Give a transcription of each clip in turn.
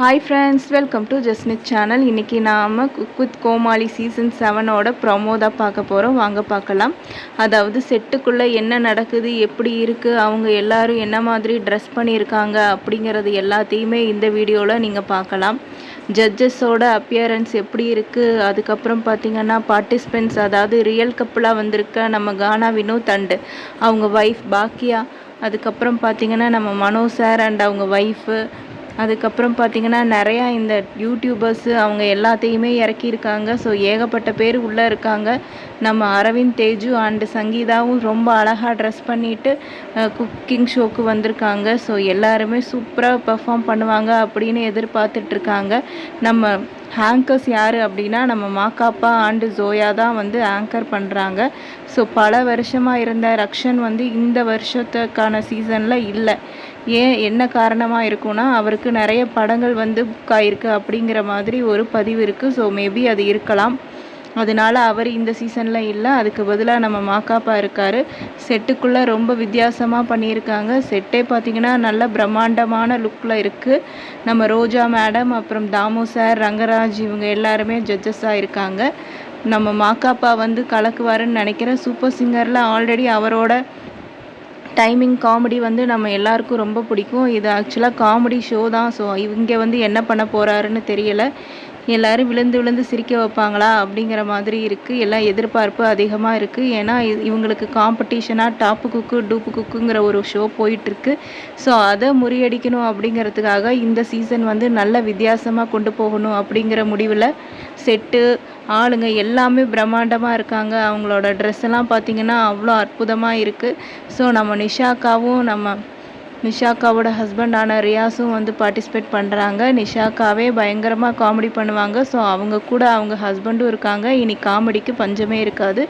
Hi friends, welcome to Jasnith channel. இன்றைக்கி நாம் cook with Comali season 7ஓட ப்ரொமோ தான் பார்க்க போகிறோம். வாங்க பார்க்கலாம். அதாவது செட்டுக்குள்ளே என்ன நடக்குது, எப்படி இருக்குது, அவங்க எல்லோரும் என்ன மாதிரி ட்ரெஸ் பண்ணியிருக்காங்க அப்படிங்கிறது எல்லாத்தையுமே இந்த வீடியோவில் நீங்கள் பார்க்கலாம். ஜட்ஜஸோட அப்பியரன்ஸ் எப்படி இருக்குது, அதுக்கப்புறம் பார்த்திங்கன்னா பார்ட்டிசிபென்ட்ஸ், அதாவது ரியல் கப்புளாக வந்திருக்க நம்ம கானா வினோத் அண்டு அவங்க ஒய்ஃப் பாக்கியா, அதுக்கப்புறம் பார்த்திங்கன்னா நம்ம மனோ சார் அண்ட் அவங்க ஒய்ஃபு, அதுக்கப்புறம் பார்த்திங்கன்னா நிறையா இந்த யூடியூபர்ஸு அவங்க எல்லாத்தையுமே இறக்கியிருக்காங்க. ஸோ ஏகப்பட்ட பேர் உள்ளே இருக்காங்க. நம்ம அரவிந்த் தேஜு அண்டு சங்கீதாவும் ரொம்ப அழகாக ட்ரெஸ் பண்ணிவிட்டு குக்கிங் ஷோக்கு வந்திருக்காங்க. ஸோ எல்லாருமே சூப்பராக பெர்ஃபார்ம் பண்ணுவாங்க அப்படின்னு எதிர்பார்த்துட்ருக்காங்க. நம்ம ஆங்கர்ஸ் யார் அப்படின்னா நம்ம மாக்காப்பா அண்டு ஜோயா தான் வந்து ஆங்கர் பண்ணுறாங்க. ஸோ பல வருஷமாக இருந்த ரக்ஷன் வந்து இந்த வருஷத்துக்கான சீசனில் இல்லை. ஏன், என்ன காரணமாக இருக்குன்னா அவருக்கு நிறைய படங்கள் வந்து புக் ஆகிருக்கு அப்படிங்கிற மாதிரி ஒரு பதிவு இருக்குது. ஸோ மேபி அது இருக்கலாம். அதனால் அவர் இந்த சீசனில் இல்லை. அதுக்கு பதிலாக நம்ம மாக்காப்பா இருக்கார். செட்டுக்குள்ளே ரொம்ப வித்தியாசமாக பண்ணியிருக்காங்க. செட்டே பார்த்திங்கன்னா நல்ல பிரம்மாண்டமான லுக்கில் இருக்குது. நம்ம ரோஜா மேடம், அப்புறம் தாமு சார், ரங்கராஜ் இவங்க எல்லாருமே ஜட்ஜஸாக இருக்காங்க. நம்ம மாக்காப்பா வந்து கலக்குவாருன்னு நினைக்கிறேன். சூப்பர் சிங்கரில் ஆல்ரெடி அவரோட டைமிங் காமெடி வந்து நம்ம எல்லாருக்கும் ரொம்ப பிடிக்கும். இது ஆக்சுவலாக காமெடி ஷோ தான். ஸோ இவங்க வந்து என்ன பண்ண போகிறாருன்னு தெரியலை. எல்லோரும் விழுந்து விழுந்து சிரிக்க வைப்பாங்களா அப்படிங்கிற மாதிரி இருக்குது. எல்லாம் எதிர்பார்ப்பு அதிகமாக இருக்குது. ஏன்னா இவங்களுக்கு காம்படிஷனாக டாப்பு குக்கு டூப்பு குக்குங்கிற ஒரு ஷோ போயிட்டுருக்கு. ஸோ அதை முறியடிக்கணும் அப்படிங்கிறதுக்காக இந்த சீசன் வந்து நல்ல வித்தியாசமாக கொண்டு போகணும் அப்படிங்கிற முடிவில் செட்டு ஆளுங்க எல்லாமே பிரம்மாண்டமாக இருக்காங்க. அவங்களோட ட்ரெஸ் எல்லாம் பார்த்திங்கன்னா அவ்வளோ அற்புதமாக இருக்குது. ஸோ நம்ம நிஷாக்காவோட ஹஸ்பண்டான ரியாஸும் வந்து பார்ட்டிசிபேட் பண்ணுறாங்க. நிஷாக்காவே பயங்கரமாக காமெடி பண்ணுவாங்க. ஸோ அவங்க கூட அவங்க ஹஸ்பண்டும் இருக்காங்க. இன்னைக்கு காமெடிக்கு பஞ்சமே இருக்காது.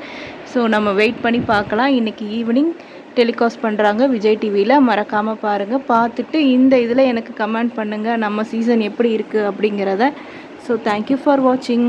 ஸோ நம்ம வெயிட் பண்ணி பார்க்கலாம். இன்றைக்கி ஈவினிங் டெலிகாஸ்ட் பண்ணுறாங்க விஜய் டிவியில். மறக்காமல் பாருங்கள். பார்த்துட்டு இந்த இதில் எனக்கு கமெண்ட் பண்ணுங்கள் நம்ம சீசன் எப்படி இருக்குது அப்படிங்கிறத. ஸோ தேங்க்யூ ஃபார் வாட்சிங்.